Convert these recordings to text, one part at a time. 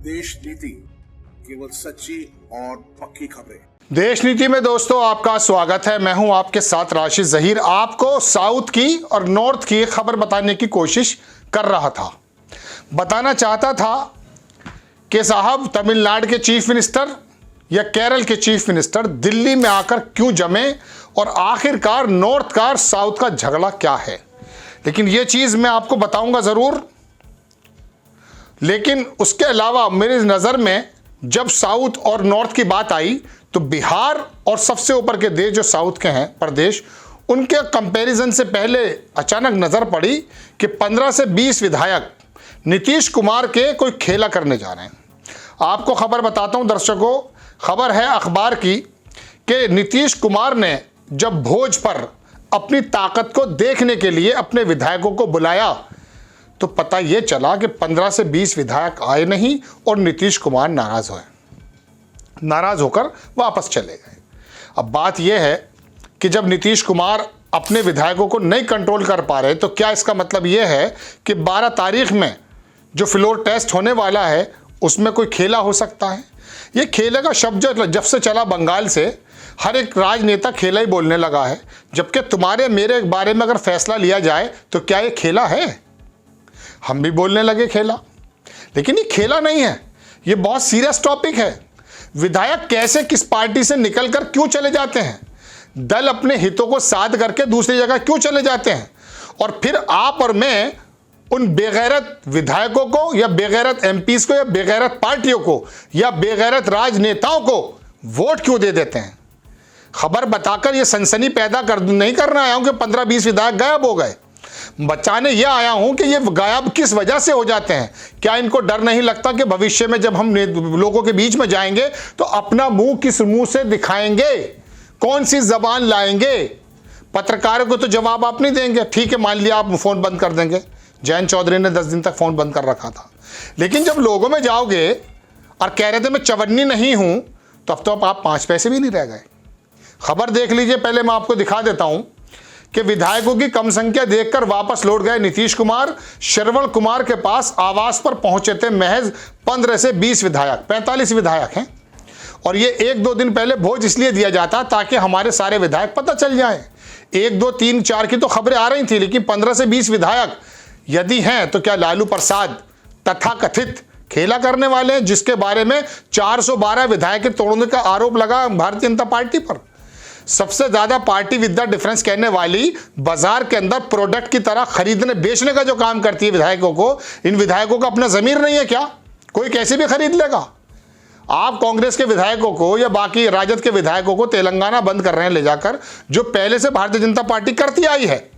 देश नीति, केवल सच्ची और पक्की खबरें। देश नीति में दोस्तों आपका स्वागत है। मैं हूं आपके साथ राशिद जहीर। आपको साउथ की और नॉर्थ की खबर बताने की कोशिश कर रहा था। बताना चाहता था कि साहब तमिलनाडु के चीफ मिनिस्टर या केरल के चीफ मिनिस्टर दिल्ली में आकर क्यों जमे और आखिरकार नॉर्थ का साउथ का झगड़ा क्या है। लेकिन यह चीज़ मैं आपको बताऊंगा ज़रूर। लेकिन उसके अलावा मेरी नज़र में जब साउथ और नॉर्थ की बात आई तो बिहार और सबसे ऊपर के देश जो साउथ के हैं प्रदेश, उनके कंपैरिजन से पहले अचानक नज़र पड़ी कि 15 से 20 विधायक नीतीश कुमार के कोई खेला करने जा रहे हैं। आपको खबर बताता हूं दर्शकों, खबर है अखबार की कि नीतीश कुमार ने जब भोज पर अपनी ताकत को देखने के लिए अपने विधायकों को बुलाया तो पता यह चला कि 15 से 20 विधायक आए नहीं और नीतीश कुमार नाराज होकर वापस चले गए। अब बात यह है कि जब नीतीश कुमार अपने विधायकों को नहीं कंट्रोल कर पा रहे तो क्या इसका मतलब यह है कि 12 तारीख में जो फ्लोर टेस्ट होने वाला है उसमें कोई खेला हो सकता है। ये खेले का शब्द जब से चला बंगाल से हर एक राजनेता खेला ही बोलने लगा है, जबकि तुम्हारे मेरे बारे में अगर फैसला लिया जाए तो क्या ये खेला है। हम भी बोलने लगे खेला, लेकिन ये खेला नहीं है, ये बहुत सीरियस टॉपिक है। विधायक कैसे किस पार्टी से निकलकर क्यों चले जाते हैं, दल अपने हितों को साध करके दूसरी जगह क्यों चले जाते हैं, और फिर आप और मैं उन बेगैरत विधायकों को या बेगैरत एमपीज को या बेगैरत पार्टियों को या बेगैरत राजनेताओं को वोट क्यों दे देते हैं। खबर बताकर ये सनसनी पैदा नहीं करना आया हूं कि 15-20 विधायक गायब हो गए। बचाने यह आया हूं कि ये गायब किस वजह से हो जाते हैं। क्या इनको डर नहीं लगता कि भविष्य में जब हम लोगों के बीच में जाएंगे तो अपना मुंह किस मुंह से दिखाएंगे, कौन सी जबान लाएंगे। पत्रकारों को तो जवाब आप नहीं देंगे, ठीक है मान लिया आप फोन बंद कर देंगे। जयंत चौधरी ने 10 दिन तक फोन बंद कर रखा था, लेकिन जब लोगों में जाओगे और कह रहे थे मैं चवन्नी नहीं हूं तो अब तो आप 5 पैसे भी नहीं रह गए। खबर देख लीजिए, पहले मैं आपको दिखा देता हूं कि विधायकों की कम संख्या देखकर वापस लौट गए नीतीश कुमार। श्रवण कुमार के पास आवास पर पहुंचे थे महज 15 से 20 विधायक, 45 विधायक हैं। और ये 1-2 दिन पहले भोज इसलिए दिया जाता ताकि हमारे सारे विधायक पता चल जाए। 1, 2, 3, 4 की तो खबरें आ रही थी, लेकिन 15 से 20 विधायक यदि हैं तो क्या लालू प्रसाद तथाकथित खेला करने वाले हैं, जिसके बारे में 412 विधायक तोड़ने का आरोप लगा भारतीय जनता पार्टी पर। सबसे ज्यादा पार्टी विद द डिफरेंस कहने वाली बाजार के अंदर प्रोडक्ट की तरह खरीदने बेचने का जो काम करती है विधायकों को, इन विधायकों का अपना जमीर नहीं है क्या? कोई कैसे भी खरीद लेगा। आप कांग्रेस के विधायकों को या बाकी राजद के विधायकों को तेलंगाना बंद कर रहे हैं ले जाकर, जो पहले से भारतीय जनता पार्टी करती आई है।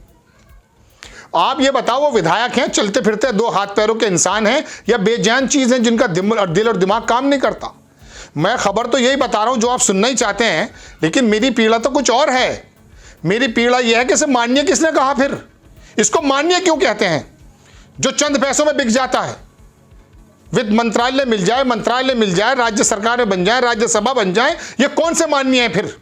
आप ये बताओ वो विधायक हैं, चलते फिरते 2 हाथ पैरों के इंसान हैं या बेजान चीज हैं जिनका दिल और दिमाग काम नहीं करता। मैं खबर तो यही बता रहा हूं जो आप सुनना ही चाहते हैं, लेकिन मेरी पीड़ा तो कुछ और है। मेरी पीड़ा यह है कि इसे माननीय किसने कहा, फिर इसको माननीय क्यों कहते हैं जो चंद पैसों में बिक जाता है। वित्त मंत्रालय मिल जाए, राज्य सरकारें बन जाए, राज्यसभा बन जाए, ये कौन से माननीय है फिर?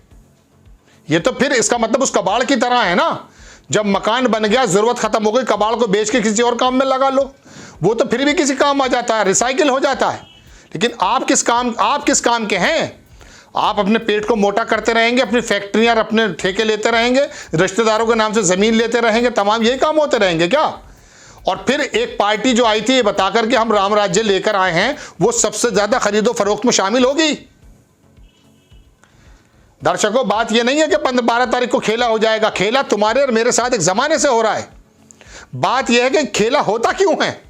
ये तो फिर इसका मतलब उस कबाड़ की तरह है ना, जब मकान बन गया, जरूरत खत्म हो गई, कबाड़ को बेच के किसी और काम में लगा लो, वो तो फिर भी किसी काम आ जाता है, रिसाइकिल हो जाता है। लेकिन आप किस काम के हैं? आप अपने पेट को मोटा करते रहेंगे, अपनी फैक्ट्रियां अपने ठेके लेते रहेंगे, रिश्तेदारों के नाम से जमीन लेते रहेंगे, तमाम यही काम होते रहेंगे क्या? और फिर एक पार्टी जो आई थी ये बताकर कि हम राम राज्य लेकर आए हैं, वो सबसे ज्यादा खरीदो फरोख्त में शामिल होगी। दर्शकों, बात यह नहीं है कि 12 तारीख को खेला हो जाएगा। खेला तुम्हारे और मेरे साथ एक जमाने से हो रहा है। बात यह है कि खेला होता क्यों है?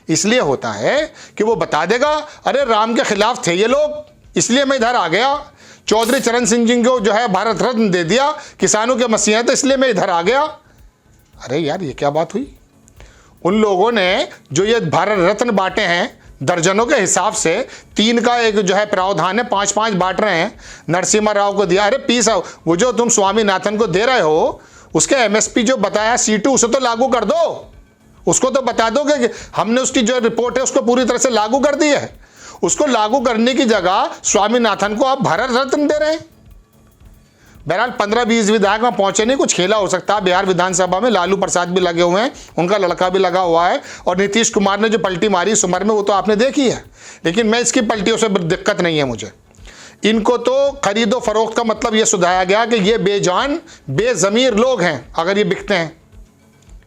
इसलिए होता है कि वो बता देगा अरे राम के खिलाफ थे ये लोग, इसलिए मैं इधर आ गया। चौधरी चरण सिंह जी को जो है भारत रत्न दे दिया, किसानों के मसीहा थे इसलिए मैं इधर आ गया। अरे यार ये क्या बात हुई? उन लोगों ने जो ये भारत रत्न बांटे हैं दर्जनों के हिसाब से, 3 का एक जो है प्रावधान है, 5-5 बांट रहे हैं। नरसिम्हा राव को दिया, अरे पीस वो जो तुम स्वामीनाथन को दे रहे हो उसके एमएसपी जो बताया C2 उसे तो लागू कर दो। उसको तो बता दो कि हमने उसकी जो रिपोर्ट है उसको पूरी तरह से लागू कर दी है। उसको लागू करने की जगह स्वामीनाथन को आप भारत रत्न दे रहे हैं। बहरहाल 15-20 विधायक वहाँ पहुंचे नहीं, कुछ खेला हो सकता है। बिहार विधानसभा में लालू प्रसाद भी लगे हुए हैं, उनका लड़का भी लगा हुआ है, और नीतीश कुमार ने जो पलटी मारी इस उम्र में वो तो आपने देखी है। लेकिन मैं इसकी पलटियों से दिक्कत नहीं है मुझे। इनको तो खरीदो फरोख्त का मतलब ये सुझाया गया कि ये बेजान बेज़मीर लोग हैं अगर ये बिकते हैं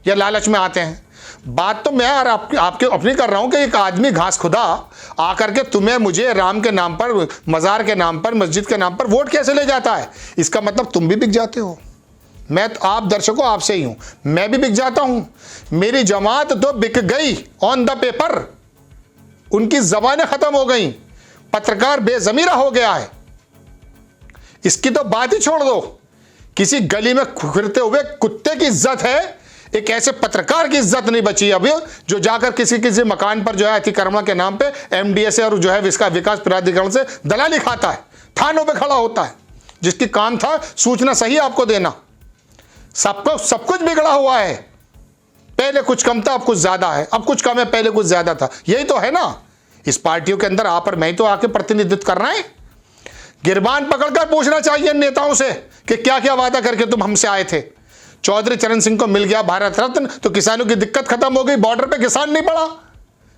या लालच में आते हैं। बात तो मैं और आपके अपनी कर रहा हूं कि एक आदमी घास खुदा आकर के तुम्हें मुझे राम के नाम पर, मज़ार के नाम पर, मस्जिद के नाम पर वोट कैसे ले जाता है। इसका मतलब तुम भी बिक जाते हो। मैं तो आप दर्शकों आपसे ही हूं, मैं भी बिक जाता हूं। मेरी जमात तो बिक गई ऑन द पेपर, उनकी जबानें खत्म हो गई, पत्रकार बेजमीरा हो गया है। इसकी तो बात ही छोड़ दो। किसी गली में फिरते हुए कुत्ते की इज्जत है, एक ऐसे पत्रकार की इज्जत नहीं बची अब, जो जाकर किसी मकान पर जो है अतिक्रमण के नाम पे एमडीएस और जो है विकास प्राधिकरण से दलाली खाता है, थानों पे खड़ा होता है, जिसकी काम था सूचना सही आपको देना। सब कुछ बिगड़ा हुआ है। पहले कुछ कम था, अब कुछ ज्यादा है, अब कुछ कम है, पहले कुछ ज्यादा था। यही तो है ना। इस पार्टियों के अंदर आप और मैं तो आके प्रतिनिधित्व कर रहे हैं। गिरबान पकड़कर पूछना चाहिए नेताओं से कि क्या क्या वादा करके तुम हमसे आए थे। चौधरी चरण सिंह को मिल गया भारत रत्न तो किसानों की दिक्कत खत्म हो गई, बॉर्डर पे किसान नहीं पड़ा,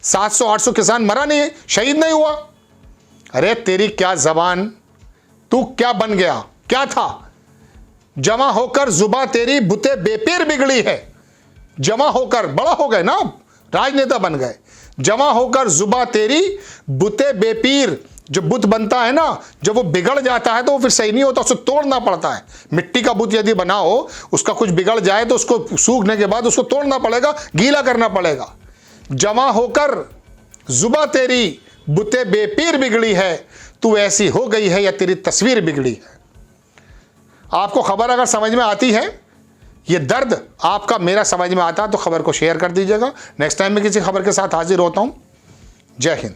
700-800 किसान मरा नहीं, शहीद नहीं हुआ। अरे तेरी क्या जबान, तू क्या बन गया, क्या था? जमा होकर जुबा तेरी बुते बेपीर बिगड़ी है। जमा होकर बड़ा हो गए ना, राजनेता बन गए। जमा होकर जुबा तेरी बुते बेपीर, जो बुत बनता है ना, जब वो बिगड़ जाता है तो वो फिर सही नहीं होता, उसे तोड़ना पड़ता है। मिट्टी का बुत यदि बनाओ, उसका कुछ बिगड़ जाए तो उसको सूखने के बाद उसको तोड़ना पड़ेगा, गीला करना पड़ेगा। जमा होकर जुबा तेरी बुते बेपीर बिगड़ी है, तू ऐसी हो गई है या तेरी तस्वीर बिगड़ी है। आपको खबर अगर समझ में आती है, ये दर्द आपका मेरा समझ में आता है, तो खबर को शेयर कर दीजिएगा। नेक्स्ट टाइम मैं किसी खबर के साथ हाजिर होता हूं। जय हिंद।